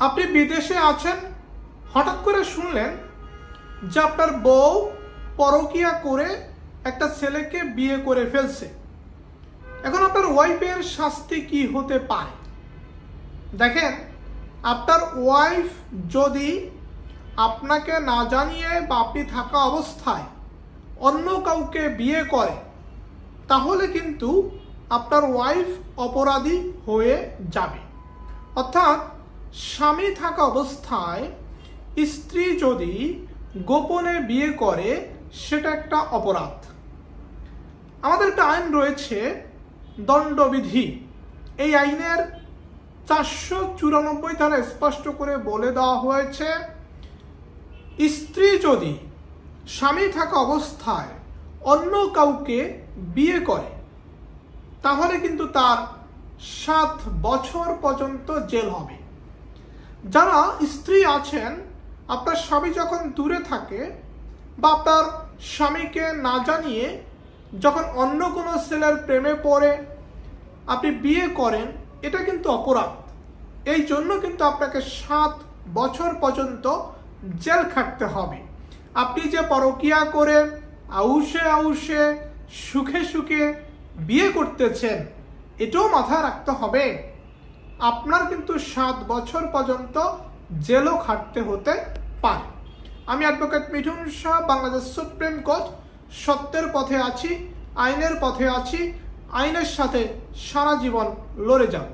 আপনি বিদেশে আছেন, হঠাৎ করে শুনলেন যে আপনার বউ পরকীয়া করে একটা ছেলেকে বিয়ে করে ফেলছে। এখন আপনার ওয়াইফের শাস্তি কি হতে পারে? দেখেন, আপনার ওয়াইফ যদি আপনাকে না জানিয়ে বা আপনি থাকা অবস্থায় অন্য কাউকে বিয়ে করে, তাহলে কিন্তু আপনার ওয়াইফ অপরাধী হয়ে যাবে। অর্থাৎ স্বামী থাকা অবস্থায় স্ত্রী যদি গোপনে বিয়ে করে, সেটা একটা অপরাধ। আমাদের একটা আইন রয়েছে, দণ্ডবিধি। এই আইনের 494 ধারা স্পষ্ট করে বলে দেওয়া হয়েছে, স্ত্রী যদি স্বামী থাকা অবস্থায় অন্য কাউকে বিয়ে করে, তাহলে কিন্তু তার 7 বছর পর্যন্ত জেল হবে। যারা স্ত্রী আছেন, আপনার স্বামী যখন দূরে থাকে বা আপনার স্বামীকে না জানিয়ে যখন অন্য কোনো ছেলের প্রেমে পড়ে আপনি বিয়ে করেন, এটা কিন্তু অপরাধ। এই জন্য কিন্তু আপনাকে 7 বছর পর্যন্ত জেল খাটতে হবে। আপনি যে পরকীয়া করে আউশে আউশে সুখে সুখে বিয়ে করতেছেন, এটাও মাথায় রাখতে হবে। আপনার কিন্তু 7 বছর পর্যন্ত জেলও খাটতে হতে পারে। আমি advocate Mithun Shah, Bangladesh supreme court. সত্যের পথে আছি, আইনের পথে আছি, আইনের সাথে সারা জীবন লড়ে যাব।